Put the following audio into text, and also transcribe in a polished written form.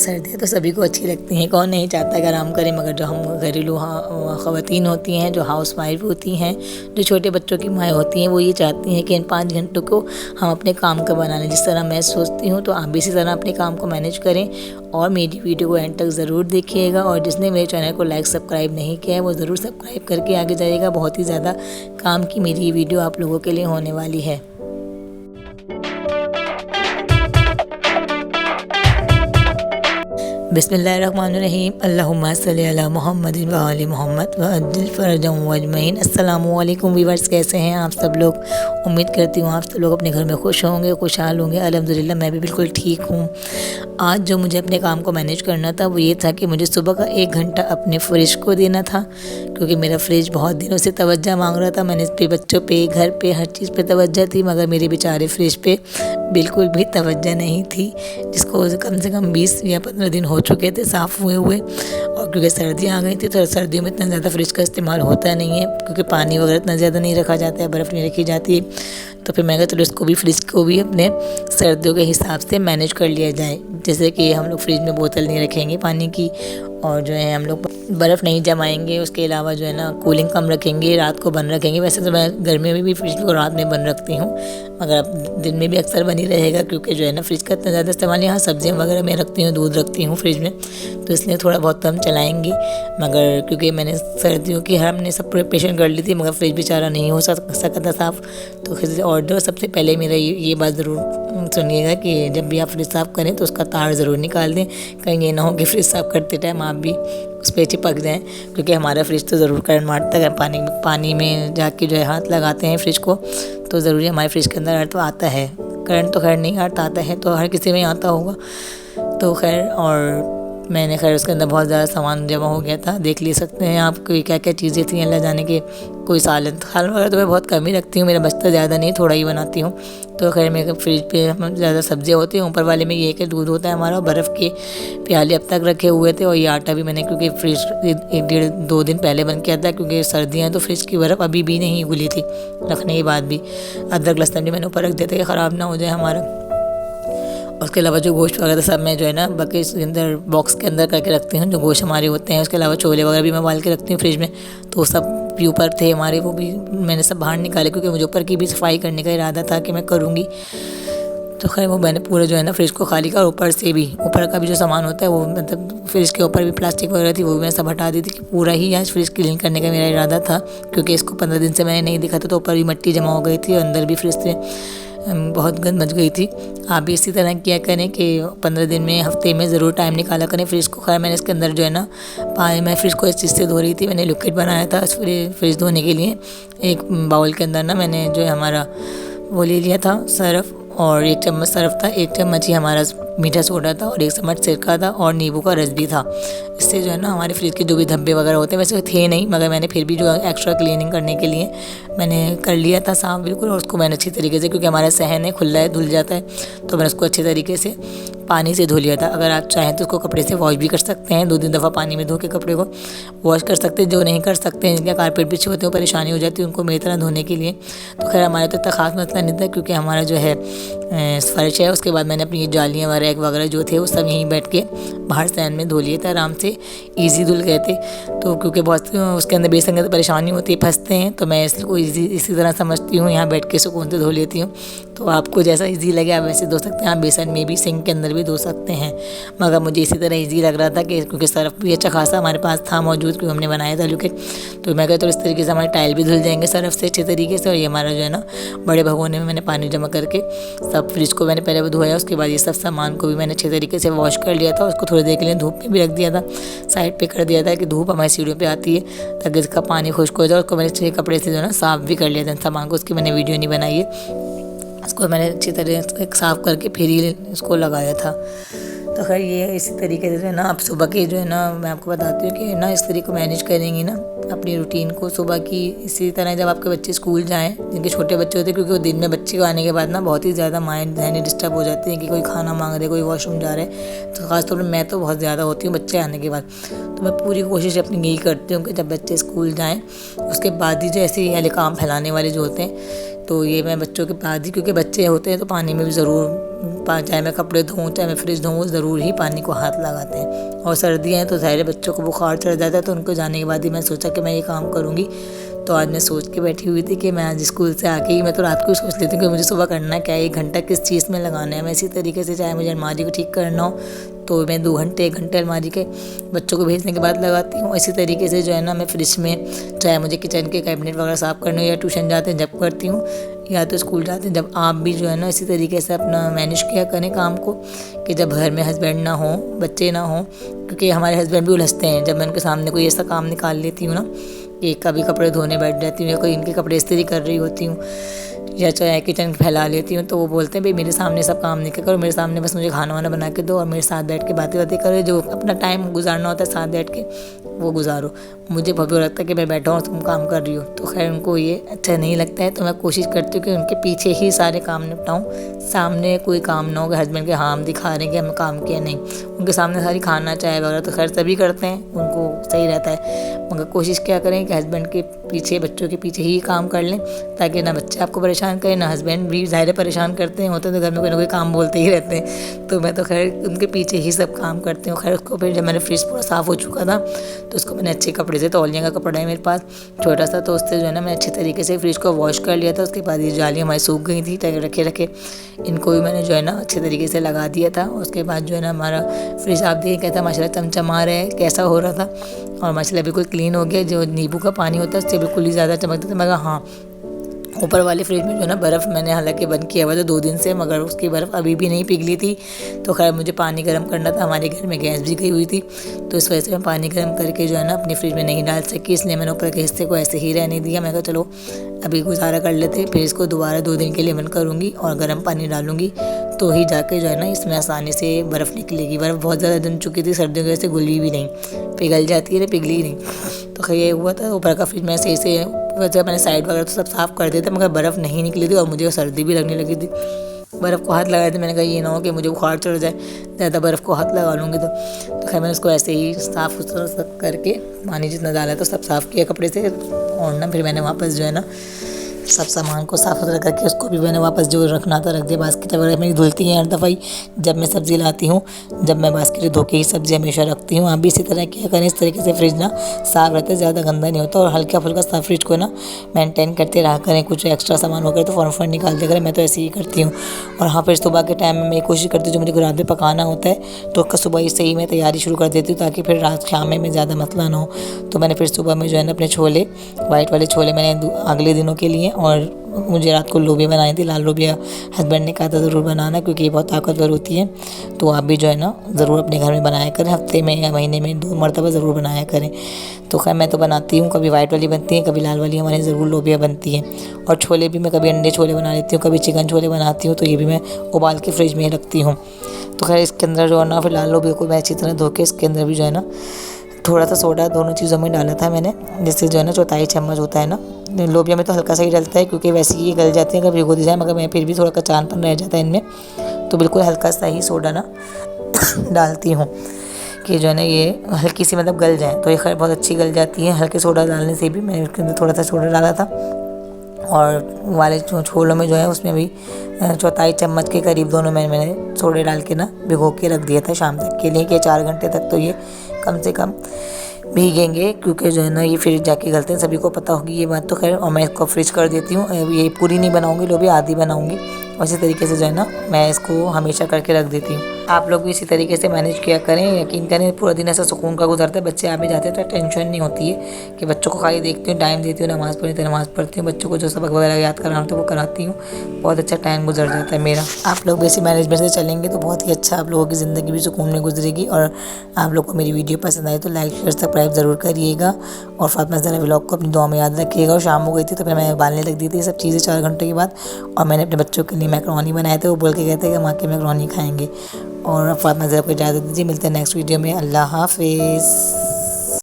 सर्दियाँ तो सभी को अच्छी लगती हैं, कौन नहीं चाहता कि आराम करें, मगर जो हम घरेलू ख़वातीन होती हैं, जो हाउस वाइफ होती हैं, जो छोटे बच्चों की माएँ होती हैं, वो ये चाहती हैं कि इन 5 घंटों को हम अपने काम का बना लें। जिस तरह मैं सोचती हूँ तो आप भी इसी तरह अपने काम को मैनेज करें और मेरी वीडियो को एंड तक ज़रूर देखिएगा। और जिसने मेरे चैनल को लाइक सब्सक्राइब नहीं किया है वो ज़रूर सब्सक्राइब करके आगे जाइएगा। बहुत ही ज़्यादा काम की मेरी ये वीडियो आप लोगों के लिए होने वाली है। बिस्मिल्लाहिर्रहमानिर्रहीम। अल्लाहुम्मा सल्ली अला मुहम्मदिन व आलि मुहम्मद व अज्जिल फ़रजहुम अजमईन। अस्सलामु अलैकुम व्यूअर्स, कैसे हैं आप सब लोग? उम्मीद करती हूँ आप सब लोग अपने घर में खुश होंगे, खुशहाल होंगे। अल्हम्दुलिल्लाह मैं भी बिल्कुल ठीक हूँ। आज जो मुझे अपने काम को मैनेज करना था वो ये था कि मुझे सुबह का 1 घंटा अपने फ्रिज को देना था, क्योंकि मेरा फ्रिज बहुत दिनों से तवज्जो मांग रहा था। मैंने इस पे बच्चों पे, घर पे, हर चीज़ पे तवज्जो थी, मगर मेरे बेचारे फ्रिज पे बिल्कुल भी तवज्जो नहीं थी, जिसको कम से कम 20 या 15 दिन हो चुके थे साफ़ हुए। और क्योंकि सर्दियाँ आ गई थी तो सर्दियों में इतना ज़्यादा फ्रिज का इस्तेमाल होता नहीं है, क्योंकि पानी वगैरह इतना ज़्यादा नहीं रखा जाता है, बर्फ़ नहीं रखी जाती है। तो फिर मैं कहा चलो इसको भी, फ्रिज को भी अपने सर्दियों के हिसाब से मैनेज कर लिया जाए। जैसे कि हम लोग फ्रिज में बोतल नहीं रखेंगे पानी की, और जो है हम लोग बर्फ़ नहीं जमाएंगे। उसके अलावा जो है ना कूलिंग कम रखेंगे, रात को बंद रखेंगे। वैसे तो मैं गर्मी में भी फ्रिज को रात में बंद रखती हूँ, मगर अब दिन में भी अक्सर बनी रहेगा, क्योंकि जो है ना फ्रिज का इतना ज़्यादा इस्तेमाल, यहाँ सब्जियाँ वगैरह मैं रखती हूँ, दूध रखती हूँ फ्रिज में, तो इसलिए थोड़ा बहुत कम चलाएँगी। मगर क्योंकि मैंने सर्दियों की हमने सब प्रिपरेशन कर ली थी, मगर फ्रिज बेचारा नहीं हो सका था साफ़। तो फिर और जो सबसे पहले मेरा ये बात ज़रूर सुनिएगा कि जब भी आप फ्रिज साफ़ करें तो उसका तार ज़रूर निकाल दें। कहीं ये ना हो कि फ्रिज साफ़ करते टाइम आप भी उस पर चिपक जाएँ, क्योंकि हमारा फ्रिज तो ज़रूर करंट मारता है। पानी में जाके जो है हाथ लगाते हैं फ्रिज को, तो ज़रूरी हमारे फ्रिज के अंदर अर्थ तो आता है। करंट तो खैर नहीं आता है, तो हर किसी में आता होगा। तो खैर, और मैंने खैर उसके अंदर बहुत ज़्यादा सामान जमा हो गया था, देख ले सकते हैं आप कोई क्या क्या चीज़ें थी अल्लाह जाने के। कोई सालन वगैरह तो मैं बहुत कम ही रखती हूँ, मेरा बचता ज़्यादा नहीं, थोड़ा ही बनाती हूँ। तो खैर मेरे फ्रिज पे ज़्यादा सब्जियाँ होती हैं। ऊपर वाले में ये कि दूध होता है हमारा, बर्फ़ के प्याले अब तक रखे हुए थे। और ये आटा भी मैंने, क्योंकि फ्रिज 1-1.5-2 दिन पहले बंद किया था, क्योंकि सर्दियाँ हैं तो फ्रिज की बर्फ़ अभी भी नहीं घुली थी रखने के बाद भी। अदरक लहसुन भी मैंने ऊपर रख दिया था कि ख़राब ना हो जाए हमारा। उसके अलावा जो गोश्त वगैरह सब मैं जो है ना बकेट के अंदर, बॉक्स के अंदर करके रखती हूँ, जो गोश्त हमारे होते हैं। उसके अलावा छोले वगैरह भी मैं उबाल के रखती हूँ फ्रिज में। तो सब भी ऊपर थे हमारे, वो भी मैंने सब बाहर निकाले, क्योंकि मुझे ऊपर की भी सफाई करने का इरादा था कि मैं करूँगी। तो खैर वो मैंने पूरे जो है ना फ्रिज को खाली कर, ऊपर से भी, ऊपर का भी जो सामान होता है वो, मतलब फ्रिज के ऊपर भी प्लास्टिक वगैरह थी, वो भी मैं सब हटा दी थी। कि पूरा ही आज फ्रिज क्लीन करने का मेरा इरादा था, क्योंकि इसको 15 दिन से मैंने नहीं देखा था, तो ऊपर भी मिट्टी जमा हो गई थी और अंदर भी फ्रिज से बहुत गंद मच गई थी। आप भी इसी तरह किया करें कि 15 दिन में, हफ्ते में ज़रूर टाइम निकाला करें फ्रिज को। खैर मैंने इसके अंदर जो है ना पानी, मैं फ्रिज को इस चीज़ से धो रही थी, मैंने लिक्विड बनाया था फ्रिज धोने के लिए। एक बाउल के अंदर ना मैंने जो है हमारा वो ले लिया था सर्फ, और 1 चम्मच सर्फ था, 1 चम्मच ही हमारा मीठा सोडा था, और 1 चम्मच सिरका था, और नींबू का रस भी था। इससे जो है ना हमारे फ्रिज के जो भी धब्बे वगैरह होते हैं, वैसे थे नहीं, मगर मैंने फिर भी जो एक्स्ट्रा क्लीनिंग करने के लिए मैंने कर लिया था साफ़ बिल्कुल। और उसको मैंने अच्छी तरीके से, क्योंकि हमारा सहन है खुला है, धुल जाता है, तो मैंने उसको अच्छे तरीके से पानी से धो लिया था। अगर आप चाहें तो उसको कपड़े से वॉश भी कर सकते हैं, 2-3 दफ़ा पानी में धो के कपड़े को वॉश कर सकते हैं। जो नहीं कर सकते हैं, जिनके कारपेट बिछे होते हैं, परेशानी हो जाती है उनको मेरी तरह धोने के लिए। तो खैर हमारा तो इतना ख़ास मसला नहीं था, क्योंकि हमारा जो है फर्श है। उसके बाद मैंने अपनी जालियाँ वगैरह वगैरह जो थे वो सब यहीं बैठ के बाहर सहन में धो लिए थे, आराम से ईजी धुल गए थे। तो क्योंकि बहुत उसके अंदर बेसन की तो परेशानी होती है, फंसते हैं, तो मैं इसको इसी तरह समझती हूँ, यहाँ बैठ के सुकून से धो लेती हूँ। तो आपको जैसा ईजी लगे आप वैसे धो सकते हैं। आप बेसन में भी, सिंक के अंदर भी धो सकते हैं, मगर मुझे इसी तरह ईजी लग रहा था कि क्योंकि सर्फ भी अच्छा खासा हमारे पास था मौजूद, क्योंकि हमने बनाया था लिक्विड। तो मैं कहता हूँ इस तरीके से हमारे टाइल भी धुल जाएंगे सर्फ से अच्छे तरीके से। और ये हमारा जो है ना बड़े भगोने में मैंने पानी जमा करके सब फ्रिज को मैंने पहले धोया, उसके बाद ये सब सामान को भी मैंने अच्छे तरीके से वॉश कर लिया था। उसको थोड़ी देर के लिए धूप में भी रख दिया था, साइड पे कर दिया था कि धूप हमारी सीढ़ियों पे आती है, ताकि इसका पानी खुश्क हो जाए। उसको मैंने अच्छे कपड़े से जो है ना साफ़ भी कर लिया था सामान को, उसकी मैंने वीडियो नहीं बनाई है। इसको मैंने अच्छी तरह से साफ़ करके फिर ही इसको लगाया था। तो खैर ये इसी तरीके से ना आप सुबह के जो है ना, मैं आपको बताती हूँ कि ना इस तरीके को मैनेज करेंगी ना अपनी रूटीन को सुबह की। इसी तरह जब आपके बच्चे स्कूल जाएं, जिनके छोटे बच्चे होते हैं, क्योंकि वो दिन में बच्चे को आने के बाद ना बहुत ही ज़्यादा माइंड ज़हनी डिस्टर्ब हो जाते हैं कि कोई खाना मांग रहे, कोई वॉशरूम जा रहे हैं। तो ख़ासतौर पर मैं तो बहुत ज़्यादा होती हूँ बच्चे आने के बाद। तो मैं पूरी कोशिश अपनी यही करती हूँ कि जब बच्चे स्कूल जाएँ उसके बाद ही जो ऐसे वाले काम फैलाने वाले जो होते हैं, तो ये मैं बच्चों के बाद ही, क्योंकि बच्चे होते हैं तो पानी में भी ज़रूर चाहे मैं कपड़े धोऊँ चाहे मैं फ्रिज धोऊँ, ज़रूर ही पानी को हाथ लगाते हैं। और सर्दियाँ हैं तो ज़ाहिर है बच्चों को बुखार चढ़ जाता है, तो उनको जाने के बाद ही मैं सोचा कि मैं ये काम करूँगी। तो आज मैं सोच के बैठी हुई थी कि मैं आज स्कूल से आके ही, मैं तो रात को ही सोच लेती हूँ कि मुझे सुबह करना क्या है, 1 घंटा किस चीज़ में लगाना है। मैं इसी तरीके से चाहे मुझे अलमारी को ठीक करना हो तो मैं 2 घंटे 1 घंटे अलमारी के बच्चों को भेजने के बाद लगाती हूँ। इसी तरीके से जो है ना मैं फ्रिज में, चाहे मुझे किचन के कैबिनेट वगैरह साफ़ करने हो या ट्यूशन जाते हैं जब करती हूँ, या तो स्कूल जाते हैं जब, आप भी जो है ना इसी तरीके से अपना मैनेज किया करें काम को, कि जब घर में हस्बैंड ना हो, बच्चे ना हो, क्योंकि हमारे हस्बैंड भी उलझते हैं जब मैं उनके सामने कोई ऐसा काम निकाल लेती हूँ ना कि कभी कपड़े धोने बैठ जाती हूँ या कोई इनके कपड़े इस्त्री कर रही होती हूँ या चाहे किचन फैला लेती हूँ, तो वो बोलते हैं भाई मेरे सामने सब काम नहीं करो, मेरे सामने बस मुझे खाना वाना बना के दो और मेरे साथ बैठ के बातें बातें करो, जो अपना टाइम गुजारना होता है साथ बैठ के वो गुजारो। मुझे बहुत बुरा लगता है कि मैं बैठा हूँ तुम काम कर रही हो, तो खैर उनको ये अच्छा नहीं लगता है। तो मैं कोशिश करती हूँ कि उनके पीछे ही सारे काम निपटाऊँ, सामने कोई काम ना हो कि हस्बैंड के हाँ हम दिखा रहे हैं कि हमें काम किया, नहीं, उनके सामने सारी खाना चाय वगैरह तो खैर सभी करते हैं, उनको सही रहता है, मगर कोशिश क्या करें कि हस्बैंड के पीछे, बच्चों के पीछे ही काम कर लें, ताकि ना बच्चे आपको परेशान करें ना हस्बैंड भी ज़ाहिर परेशान करते हैं, होते तो घर में कोई ना कोई काम बोलते ही रहते हैं। तो मैं तो खैर उनके पीछे ही सब काम करती हूँ। खैर उसको फिर जब मैंने फ्रिज पूरा साफ़ हो चुका था तो उसको मैंने अच्छे कपड़े से, तौलिया का कपड़ा है मेरे पास छोटा सा, तो उससे जो है ना मैं अच्छे तरीके से फ्रिज को वॉश कर लिया था। उसके बाद ये जाली हमारी सूख गई थी, रखे रखे इनको भी मैंने जो है ना अच्छे तरीके से लगा दिया था। उसके बाद जो है ना हमारा फ्रिज आप देखिए कैसा माशाल्लाह चमचमा रहा है, कैसा हो रहा था, और माशाल्लाह बिल्कुल क्लीन हो गया। जो नींबू का पानी होता है उससे बिल्कुल ही ज़्यादा चमकता था। मैं कहा हाँ, ऊपर वाले फ्रिज में जो है ना बर्फ़ मैंने हालांकि बंद किया हुआ था 2 दिन से, मगर उसकी बर्फ़ अभी भी नहीं पिघली थी। तो खैर मुझे पानी गर्म करना था, हमारे घर में गैस भी गई हुई थी, तो इस वजह से मैं पानी गर्म करके जो है ना अपनी फ्रिज में नहीं डाल सकी, इसलिए मैंने ऊपर के हिस्से को ऐसे ही रहने दिया। मैं कहा चलो अभी गुजारा कर लेते, फिर इसको दोबारा 2 दिन के लिए बंद करूँगी और गर्म पानी डालूँगी, तो ही जाके जो है ना इसमें आसानी से बर्फ़ निकलेगी। बर्फ़ बहुत ज़्यादा जम चुकी थी, सर्दियों की वजह से घुली भी नहीं, पिघल जाती है, पिघली नहीं। तो खैर ये हुआ था, ऊपर का फ्रिज में सही से वजह मैंने साइड वगैरह तो सब साफ़ कर दिए थे, मगर बर्फ़ नहीं निकली थी और मुझे सर्दी भी लगने लगी थी। बर्फ़ को हाथ लगाए थे, मैंने कहा ये ना हो कि मुझे बुखार चढ़ जाए, ज़्यादा बर्फ़ को हाथ लगा लूँगी तो खैर मैंने उसको ऐसे ही साफ़ सुथरा सब करके पानी जितना डाला था सब साफ़ किया कपड़े से, और ना फिर मैंने वापस जो है ना सब सामान को साफ़ सुथरा करके उसको भी मैंने वापस जो रखना था रख दिया। बास्केट वगैरह मेरी धुलती हैं हर दफ़ा ही जब मैं सब्ज़ी लाती हूँ, जब मैं बास्केट धो के ही सब्ज़ी हमेशा रखती हूँ। आप भी इसी तरह किया करें, इस तरीके से फ्रिज ना साफ़ रहता है, ज़्यादा गंदा नहीं होता, और हल्का फुल्का साफ फ्रिज को ना मेंटेन करते रहा करें। कुछ एक्स्ट्रा सामान हो गया तो फ़ौरन निकाल दिया करें, मैं तो ऐसे ही करती हूँ। और हाँ, फिर सुबह के टाइम में मैं कोशिश करती हूँ जो मुझे रात में पकाना होता है तो सुबह ही से ही मैं तैयारी शुरू कर देती हूँ, ताकि फिर रात शाम में ज़्यादा मसला ना हो। तो मैंने फिर सुबह में जो है ना अपने छोले, वाइट वाले छोले मैंने अगले दिनों के लिए, और मुझे रात को लोबिया बनाई थी, लाल लोबिया हस्बैंड ने कहा था ज़रूर बनाना क्योंकि ये बहुत ताकतवर होती है। तो आप भी जो है ना ज़रूर अपने घर में बनाया करें, हफ्ते में या महीने में 2 मरतबा ज़रूर बनाया करें। तो खैर मैं तो बनाती हूँ, कभी वाइट वाली बनती है, कभी लाल वाली हमारे ज़रूर लोबिया बनती है। और छोले भी मैं कभी अंडे छोले बना लेती हूँ, कभी चिकन छोले बनाती हूँ, तो ये भी मैं उबाल के फ्रिज में ही रखती हूँ। तो खैर इसके अंदर जो है ना फिर लाल लोबिया को मैं अच्छी तरह धो के इसके अंदर भी जो है ना थोड़ा सा सोडा दोनों चीज़ों में डाला था मैंने, जिससे जो है ना 1/4 चम्मच होता है ना, लोबिया में तो हल्का सा ही डलता है क्योंकि वैसे ही गल जाते हैं, कभी भिगो दी जाए, मगर मैं फिर भी थोड़ा कचानपन रह जाता है इनमें, तो बिल्कुल हल्का सा ही सोडा ना डालती हूँ कि जो है ना ये हल्की सी मतलब गल जाए, तो ये खैर बहुत अच्छी गल जाती है। हल्के सोडा डालने से भी मैंने उसके अंदर थोड़ा सा सोडा डाला था, और वाले छोलों में जो है उसमें भी 1/4 चम्मच के करीब दोनों में मैंने सोडे डाल के ना भिगो के रख दिया था शाम तक के लिए, कि 4 घंटे तक तो ये कम से कम भीगेंगे, क्योंकि जो है ना ये फिर जाके गलते हैं, सभी को पता होगी ये बात तो खैर। और मैं इसको फ्रिज कर देती हूँ, ये पूरी नहीं बनाऊँगी, लो भी आधी बनाऊँगी, उसी तरीके से जो है ना मैं इसको हमेशा करके रख देती हूँ। आप लोग भी इसी तरीके से मैनेज किया करें, यकीन करें पूरा दिन ऐसा सुकून का गुजरता है। बच्चे आ भी जाते हैं तो टेंशन नहीं होती है कि बच्चों को खाली देखती हूँ, टाइम देती हूँ, नमाज़ पढ़ी तो नमाज़ पढ़ती हूँ, बच्चों को जो सबक वगैरह याद कराना होता है वो कराती हूँ, बहुत अच्छा टाइम गुजर जाता है मेरा। आप लोग भी इसी मैनेजमेंट से चलेंगे तो बहुत ही अच्छा आप लोगों की ज़िंदगी भी सुकून में गुजरेगी। और आप लोग को मेरी वीडियो पसंद आई तो लाइक शेयर सब्सक्राइब ज़रूर करिएगा, और फातिमा ज़हरा व्लॉग को अपनी दुआ में याद रखिएगा। और शाम हो गई थी तो फिर मैं उबालने लग दी थी सब चीज़ें 4 घंटे के बाद, और मैंने अपने बच्चों के लिए मैकरोनी बनाए थे, वो बोल के कहते हैं कि माँ के मैकरोनी खाएंगे। और फातिमा ज़हरा को इजाज़त दीजिए, मिलते हैं नेक्स्ट वीडियो में, अल्लाह हाफिज़।